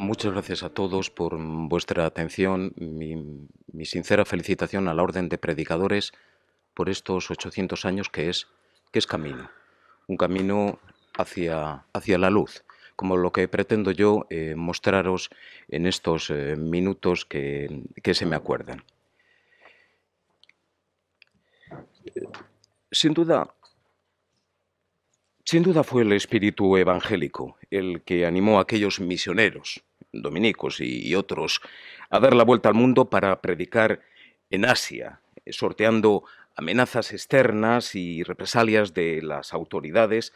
Muchas gracias a todos por vuestra atención. Mi sincera felicitación a la Orden de Predicadores por estos 800 años que es camino, un camino hacia la luz, como lo que pretendo yo mostraros en estos minutos que se me acuerdan. Sin duda, Sin duda fue el espíritu evangélico el que animó a aquellos misioneros, dominicos y otros, a dar la vuelta al mundo para predicar en Asia, sorteando amenazas externas y represalias de las autoridades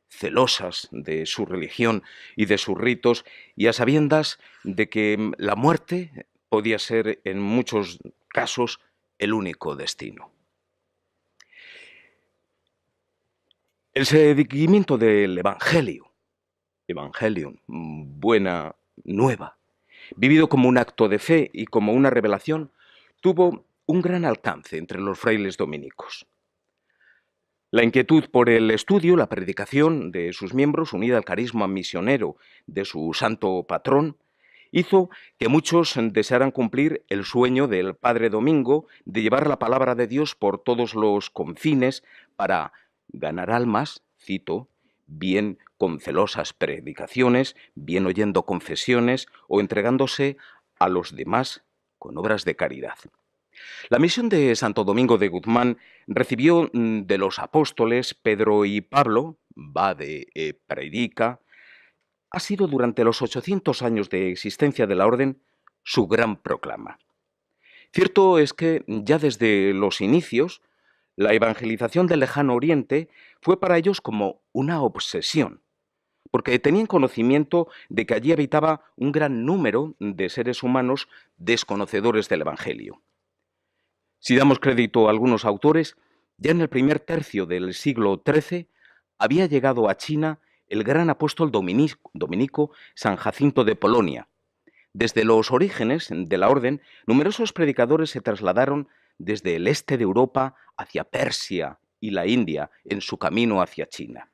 celosas de su religión y de sus ritos, y a sabiendas de que la muerte podía ser en muchos casos el único destino. El seguimiento del Evangelium, buena nueva, vivido como un acto de fe y como una revelación, tuvo un gran alcance entre los frailes dominicos. La inquietud por el estudio, la predicación de sus miembros, unida al carisma misionero de su santo patrón, hizo que muchos desearan cumplir el sueño del Padre Domingo de llevar la palabra de Dios por todos los confines para ganar almas, cito, bien con celosas predicaciones, bien oyendo confesiones o entregándose a los demás con obras de caridad. La misión de Santo Domingo de Guzmán recibió de los apóstoles Pedro y Pablo, vade e predica, ha sido durante los 800 años de existencia de la Orden su gran proclama. Cierto es que ya desde los inicios, la evangelización del lejano Oriente fue para ellos como una obsesión, porque tenían conocimiento de que allí habitaba un gran número de seres humanos desconocedores del Evangelio. Si damos crédito a algunos autores, ya en el primer tercio del siglo XIII había llegado a China el gran apóstol dominico San Jacinto de Polonia. Desde los orígenes de la orden, numerosos predicadores se trasladaron desde el este de Europa hacia Persia y la India en su camino hacia China.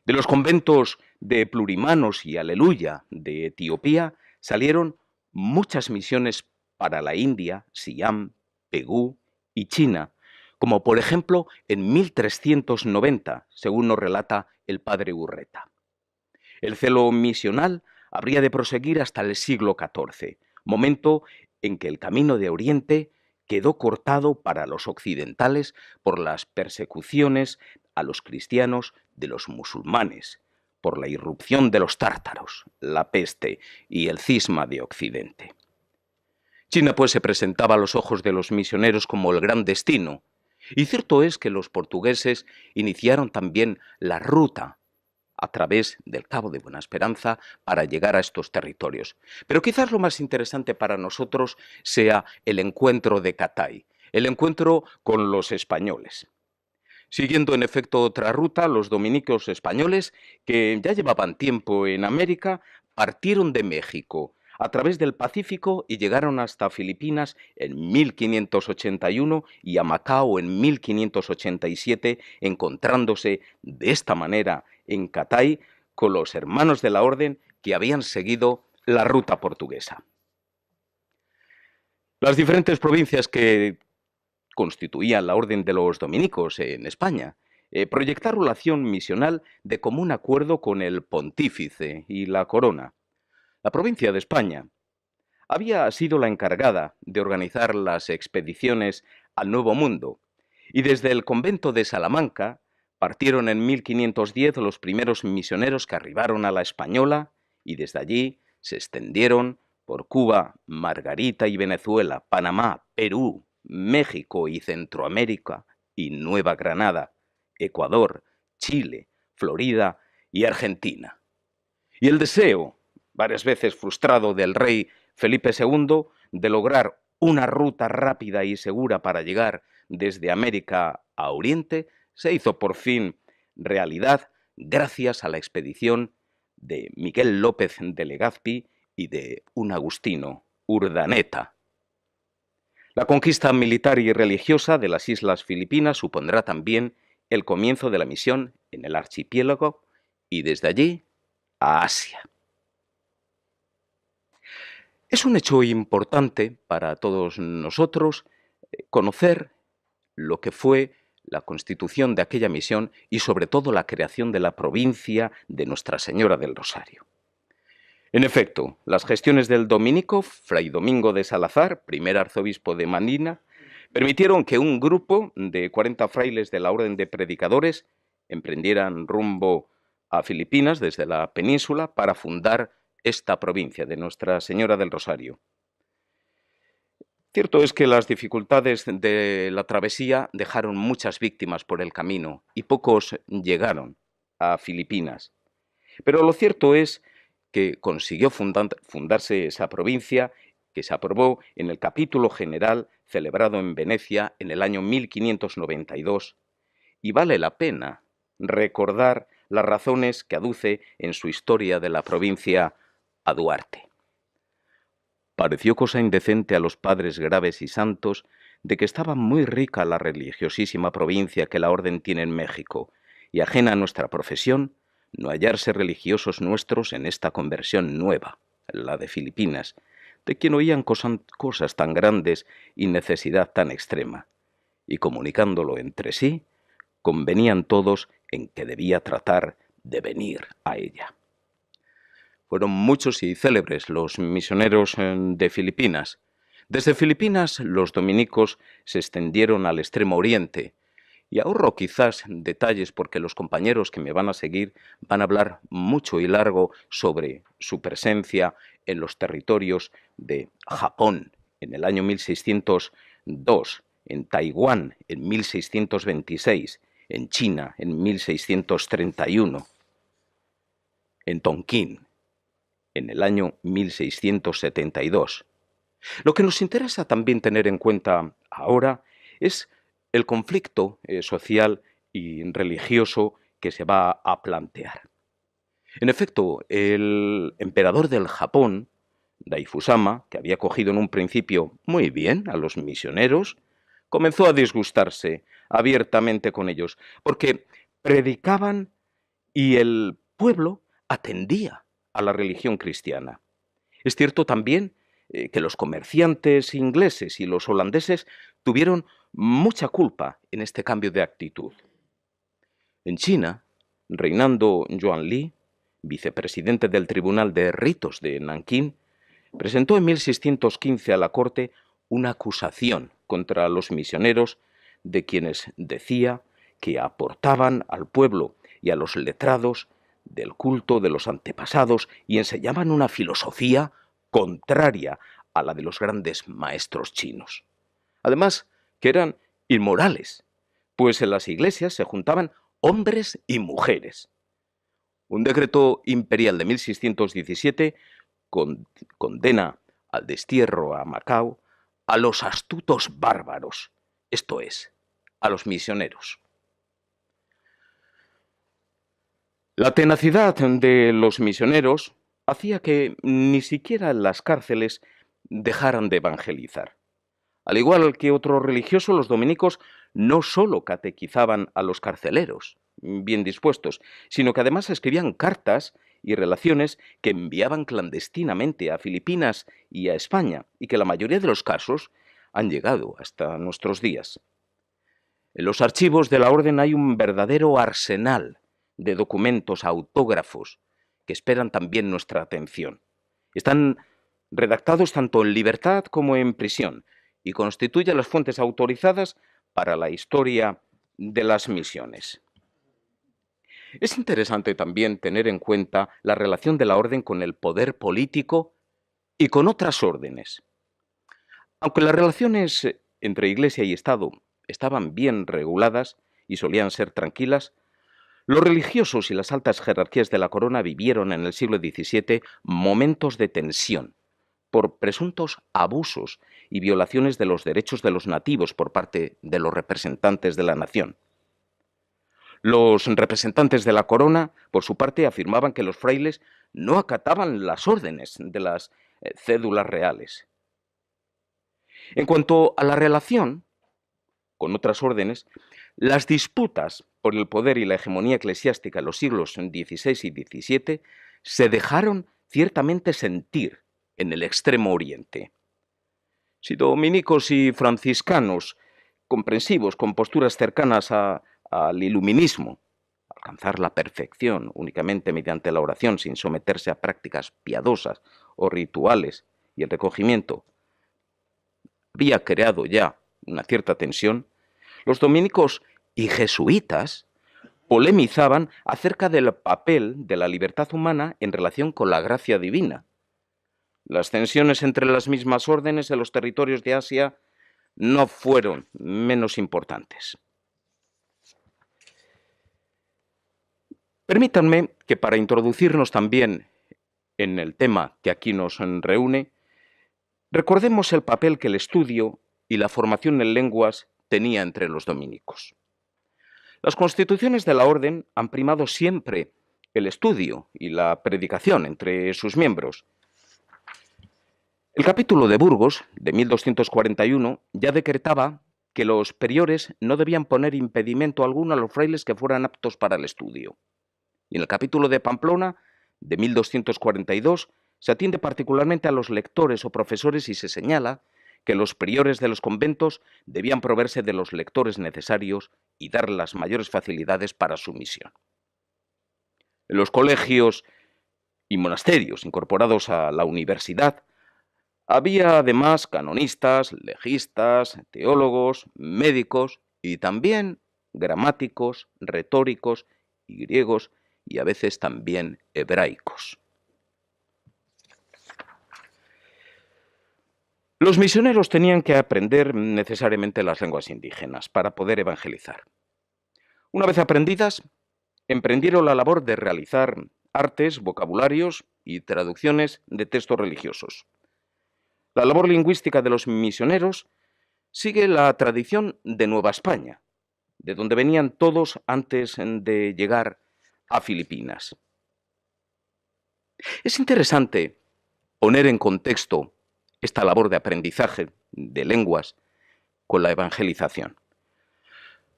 De los conventos de Plurimanos y Aleluya de Etiopía salieron muchas misiones para la India, Siam, Pegú y China, como por ejemplo en 1390, según nos relata el padre Urreta. El celo misional habría de proseguir hasta el siglo XIV, momento en que el camino de Oriente quedó cortado para los occidentales por las persecuciones a los cristianos de los musulmanes, por la irrupción de los tártaros, la peste y el cisma de Occidente. China, pues, se presentaba a los ojos de los misioneros como el gran destino, y cierto es que los portugueses iniciaron también la ruta a través del Cabo de Buena Esperanza para llegar a estos territorios. Pero quizás lo más interesante para nosotros sea el encuentro de Catay, el encuentro con los españoles. Siguiendo en efecto otra ruta, los dominicos españoles, que ya llevaban tiempo en América, partieron de México a través del Pacífico y llegaron hasta Filipinas en 1581 y a Macao en 1587, encontrándose de esta manera en Catay con los hermanos de la Orden que habían seguido la ruta portuguesa. Las diferentes provincias que constituían la Orden de los Dominicos en España proyectaron la acción misional de común acuerdo con el pontífice y la corona. La provincia de España había sido la encargada de organizar las expediciones al Nuevo Mundo, y desde el convento de Salamanca partieron en 1510 los primeros misioneros que arribaron a la Española, y desde allí se extendieron por Cuba, Margarita y Venezuela, Panamá, Perú, México y Centroamérica y Nueva Granada, Ecuador, Chile, Florida y Argentina. Y el deseo, varias veces frustrado, del rey Felipe II de lograr una ruta rápida y segura para llegar desde América a Oriente se hizo por fin realidad gracias a la expedición de Miguel López de Legazpi y de un agustino, Urdaneta. La conquista militar y religiosa de las islas Filipinas supondrá también el comienzo de la misión en el archipiélago y desde allí a Asia. Es un hecho importante para todos nosotros conocer lo que fue la constitución de aquella misión y sobre todo la creación de la provincia de Nuestra Señora del Rosario. En efecto, las gestiones del dominico, Fray Domingo de Salazar, primer arzobispo de Manila, permitieron que un grupo de 40 frailes de la Orden de Predicadores emprendieran rumbo a Filipinas desde la península para fundar esta provincia de Nuestra Señora del Rosario. Cierto es que las dificultades de la travesía dejaron muchas víctimas por el camino y pocos llegaron a Filipinas. Pero lo cierto es que consiguió fundarse esa provincia, que se aprobó en el capítulo general celebrado en Venecia en el año 1592, y vale la pena recordar las razones que aduce en su historia de la provincia a Duarte. Pareció cosa indecente a los padres graves y santos de que estaba muy rica la religiosísima provincia que la orden tiene en México, y ajena a nuestra profesión, no hallarse religiosos nuestros en esta conversión nueva, la de Filipinas, de quien oían cosas tan grandes y necesidad tan extrema, y comunicándolo entre sí, convenían todos en que debía tratar de venir a ella. Fueron muchos y célebres los misioneros de Filipinas. Desde Filipinas los dominicos se extendieron al extremo oriente, y ahorro quizás detalles porque los compañeros que me van a seguir van a hablar mucho y largo sobre su presencia en los territorios de Japón en el año 1602, en Taiwán en 1626, en China en 1631, en Tonquín en el año 1672. Lo que nos interesa también tener en cuenta ahora es el conflicto social y religioso que se va a plantear. En efecto, el emperador del Japón, Daifusama, que había cogido en un principio muy bien a los misioneros, comenzó a disgustarse abiertamente con ellos, porque predicaban y el pueblo atendía a la religión cristiana. Es cierto también que los comerciantes ingleses y los holandeses tuvieron mucha culpa en este cambio de actitud. En China, reinando Yuan Li, vicepresidente del Tribunal de Ritos de Nankín, presentó en 1615 a la corte una acusación contra los misioneros de quienes decía que aportaban al pueblo y a los letrados del culto de los antepasados y enseñaban una filosofía contraria a la de los grandes maestros chinos. Además, que eran inmorales, pues en las iglesias se juntaban hombres y mujeres. Un decreto imperial de 1617 condena al destierro a Macao a los astutos bárbaros, esto es, a los misioneros. La tenacidad de los misioneros hacía que ni siquiera en las cárceles dejaran de evangelizar. Al igual que otros religiosos, los dominicos no solo catequizaban a los carceleros, bien dispuestos, sino que además escribían cartas y relaciones que enviaban clandestinamente a Filipinas y a España, y que la mayoría de los casos han llegado hasta nuestros días. En los archivos de la orden hay un verdadero arsenal de documentos autógrafos que esperan también nuestra atención. Están redactados tanto en libertad como en prisión y constituyen las fuentes autorizadas para la historia de las misiones. Es interesante también tener en cuenta la relación de la orden con el poder político y con otras órdenes. Aunque las relaciones entre Iglesia y Estado estaban bien reguladas y solían ser tranquilas, los religiosos y las altas jerarquías de la corona vivieron en el siglo XVII momentos de tensión por presuntos abusos y violaciones de los derechos de los nativos por parte de los representantes de la nación. Los representantes de la corona, por su parte, afirmaban que los frailes no acataban las órdenes de las cédulas reales. En cuanto a la relación con otras órdenes, las disputas por el poder y la hegemonía eclesiástica en los siglos XVI y XVII se dejaron ciertamente sentir en el Extremo Oriente. Si dominicos y franciscanos, comprensivos, con posturas cercanas al iluminismo, alcanzar la perfección únicamente mediante la oración sin someterse a prácticas piadosas o rituales y el recogimiento, había creado ya una cierta tensión, los dominicos y jesuitas polemizaban acerca del papel de la libertad humana en relación con la gracia divina. Las tensiones entre las mismas órdenes en los territorios de Asia no fueron menos importantes. Permítanme que para introducirnos también en el tema que aquí nos reúne, recordemos el papel que el estudio y la formación en lenguas tenía entre los dominicos. Las constituciones de la orden han primado siempre el estudio y la predicación entre sus miembros. El capítulo de Burgos, de 1241, ya decretaba que los priores no debían poner impedimento alguno a los frailes que fueran aptos para el estudio. Y en el capítulo de Pamplona, de 1242, se atiende particularmente a los lectores o profesores y se señala que los priores de los conventos debían proveerse de los lectores necesarios y dar las mayores facilidades para su misión. En los colegios y monasterios incorporados a la universidad, había además canonistas, legistas, teólogos, médicos y también gramáticos, retóricos y griegos y a veces también hebraicos. Los misioneros tenían que aprender necesariamente las lenguas indígenas para poder evangelizar. Una vez aprendidas, emprendieron la labor de realizar artes, vocabularios y traducciones de textos religiosos. La labor lingüística de los misioneros sigue la tradición de Nueva España, de donde venían todos antes de llegar a Filipinas. Es interesante poner en contexto esta labor de aprendizaje de lenguas con la evangelización.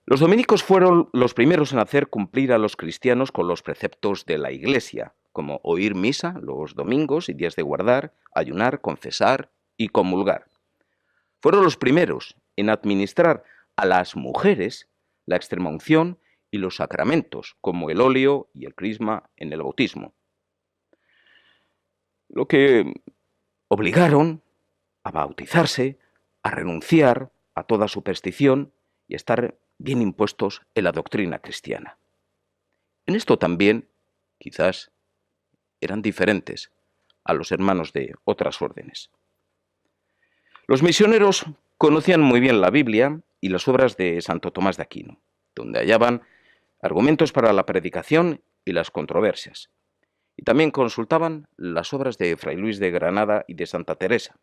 Los dominicos fueron los primeros en hacer cumplir a los cristianos con los preceptos de la Iglesia, como oír misa los domingos y días de guardar, ayunar, confesar y comulgar. Fueron los primeros en administrar a las mujeres la extremaunción y los sacramentos, como el óleo y el crisma en el bautismo. Lo que obligaron a bautizarse, a renunciar a toda superstición y a estar bien impuestos en la doctrina cristiana. En esto también, quizás, eran diferentes a los hermanos de otras órdenes. Los misioneros conocían muy bien la Biblia y las obras de Santo Tomás de Aquino, donde hallaban argumentos para la predicación y las controversias. Y también consultaban las obras de Fray Luis de Granada y de Santa Teresa.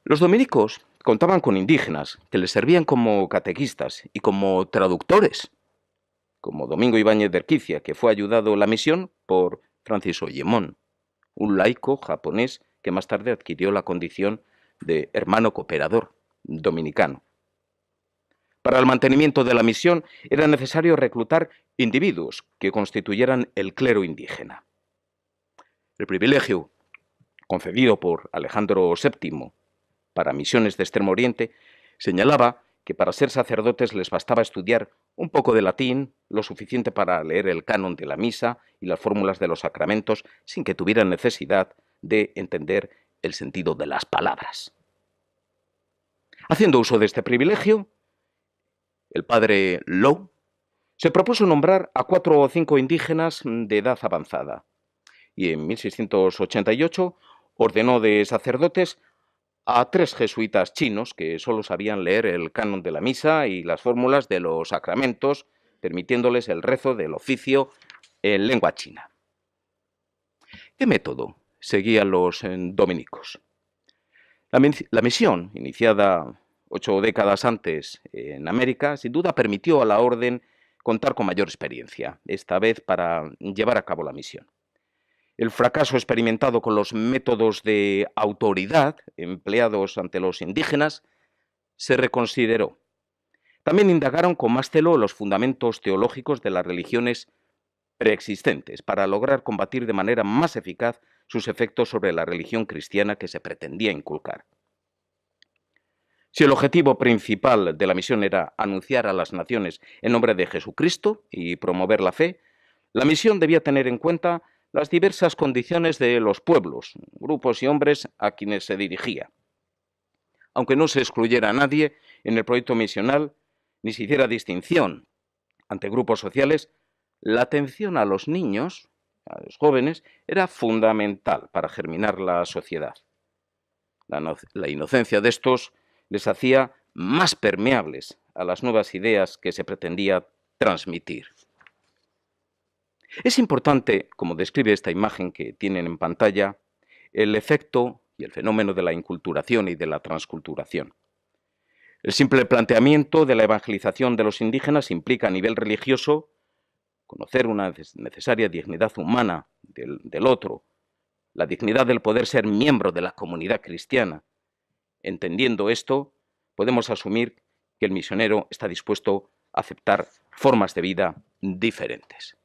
Los dominicos contaban con indígenas que les servían como catequistas y como traductores, como Domingo Ibáñez de Erquicia, que fue ayudado en la misión por Francis Oyemón, un laico japonés que más tarde adquirió la condición de hermano cooperador dominicano. Para el mantenimiento de la misión era necesario reclutar individuos que constituyeran el clero indígena. El privilegio concedido por Alejandro VII para misiones de Extremo Oriente señalaba que para ser sacerdotes les bastaba estudiar un poco de latín, lo suficiente para leer el canon de la misa y las fórmulas de los sacramentos, sin que tuvieran necesidad de entender el sentido de las palabras. Haciendo uso de este privilegio, el padre Lowe se propuso nombrar a 4 o 5 indígenas de edad avanzada y en 1688 ordenó de sacerdotes a 3 jesuitas chinos que solo sabían leer el canon de la misa y las fórmulas de los sacramentos, permitiéndoles el rezo del oficio en lengua china. ¿Qué método seguían los dominicos? La misión, iniciada 8 décadas antes en América, sin duda permitió a la orden contar con mayor experiencia, esta vez para llevar a cabo la misión. El fracaso experimentado con los métodos de autoridad empleados ante los indígenas se reconsideró. También indagaron con más celo los fundamentos teológicos de las religiones preexistentes para lograr combatir de manera más eficaz sus efectos sobre la religión cristiana que se pretendía inculcar. Si el objetivo principal de la misión era anunciar a las naciones el nombre de Jesucristo y promover la fe, la misión debía tener en cuenta las diversas condiciones de los pueblos, grupos y hombres a quienes se dirigía. Aunque no se excluyera a nadie en el proyecto misional, ni se hiciera distinción ante grupos sociales, la atención a los niños, a los jóvenes, era fundamental para germinar la sociedad. La inocencia de estos les hacía más permeables a las nuevas ideas que se pretendía transmitir. Es importante, como describe esta imagen que tienen en pantalla, el efecto y el fenómeno de la inculturación y de la transculturación. El simple planteamiento de la evangelización de los indígenas implica a nivel religioso conocer una necesaria dignidad humana del otro, la dignidad del poder ser miembro de la comunidad cristiana. Entendiendo esto, podemos asumir que el misionero está dispuesto a aceptar formas de vida diferentes.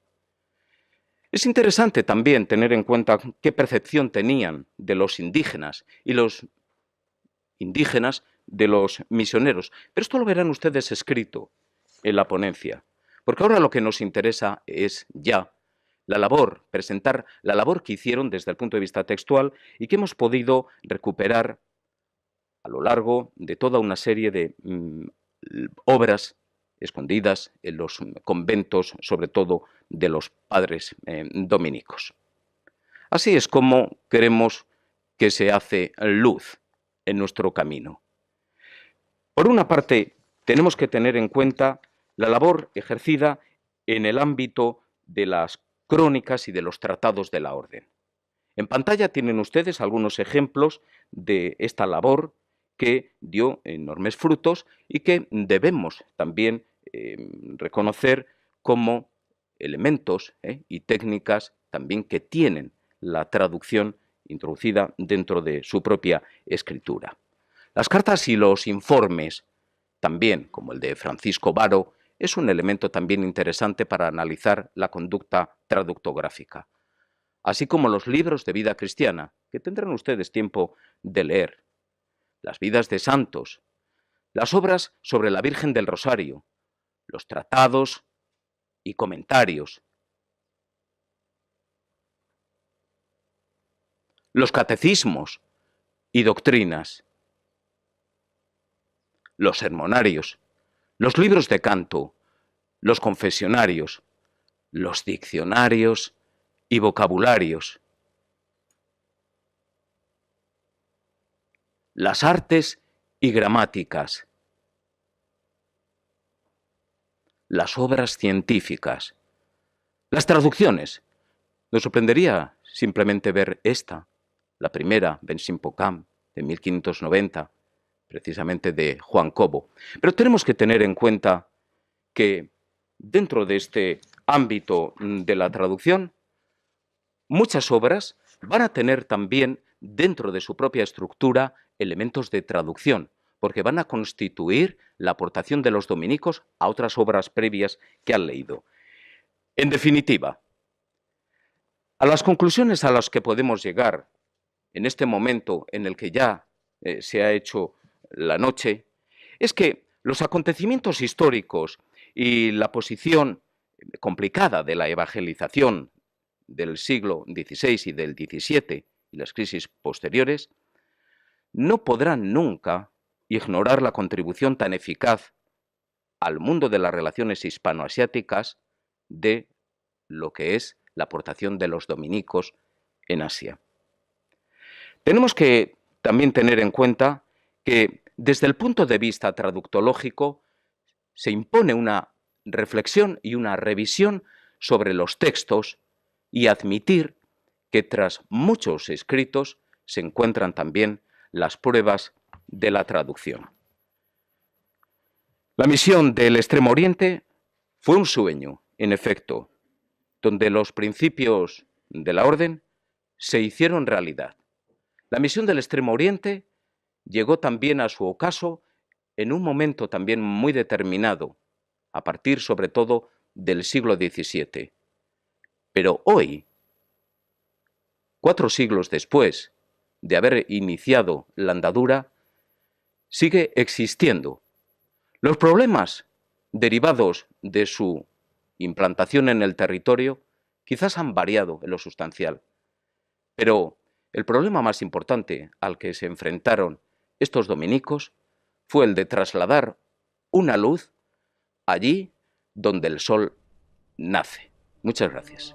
Es interesante también tener en cuenta qué percepción tenían de los indígenas y los indígenas de los misioneros. Pero esto lo verán ustedes escrito en la ponencia, porque ahora lo que nos interesa es ya la labor, presentar la labor que hicieron desde el punto de vista textual y que hemos podido recuperar a lo largo de toda una serie de obras escondidas en los conventos, sobre todo de los padres dominicos. Así es como queremos que se hace luz en nuestro camino. Por una parte, tenemos que tener en cuenta la labor ejercida en el ámbito de las crónicas y de los tratados de la orden. En pantalla tienen ustedes algunos ejemplos de esta labor que dio enormes frutos y que debemos también reconocer como elementos y técnicas también que tienen la traducción introducida dentro de su propia escritura. Las cartas y los informes, también como el de Francisco Varo, es un elemento también interesante para analizar la conducta traductográfica, así como los libros de vida cristiana, que tendrán ustedes tiempo de leer, las vidas de santos, las obras sobre la Virgen del Rosario, los tratados y comentarios, los catecismos y doctrinas, los sermonarios, los libros de canto, los confesionarios, los diccionarios y vocabularios, las artes y gramáticas, las obras científicas, las traducciones. Nos sorprendería simplemente ver esta, la primera, Ben-Simpocam, de 1590, precisamente de Juan Cobo. Pero tenemos que tener en cuenta que dentro de este ámbito de la traducción, muchas obras van a tener también dentro de su propia estructura elementos de traducción, porque van a constituir la aportación de los dominicos a otras obras previas que han leído. En definitiva, a las conclusiones a las que podemos llegar en este momento en el que ya se ha hecho la noche, es que los acontecimientos históricos y la posición complicada de la evangelización del siglo XVI y del XVII y las crisis posteriores no podrán nunca ignorar la contribución tan eficaz al mundo de las relaciones hispanoasiáticas de lo que es la aportación de los dominicos en Asia. Tenemos que también tener en cuenta que desde el punto de vista traductológico se impone una reflexión y una revisión sobre los textos y admitir que tras muchos escritos se encuentran también las pruebas de la traducción. La misión del Extremo Oriente fue un sueño, en efecto, donde los principios de la orden se hicieron realidad. La misión del Extremo Oriente llegó también a su ocaso en un momento también muy determinado, a partir sobre todo del siglo XVII. Pero hoy, 4 siglos después de haber iniciado la andadura, sigue existiendo. Los problemas derivados de su implantación en el territorio quizás han variado en lo sustancial, pero el problema más importante al que se enfrentaron estos dominicos fue el de trasladar una luz allí donde el sol nace. Muchas gracias.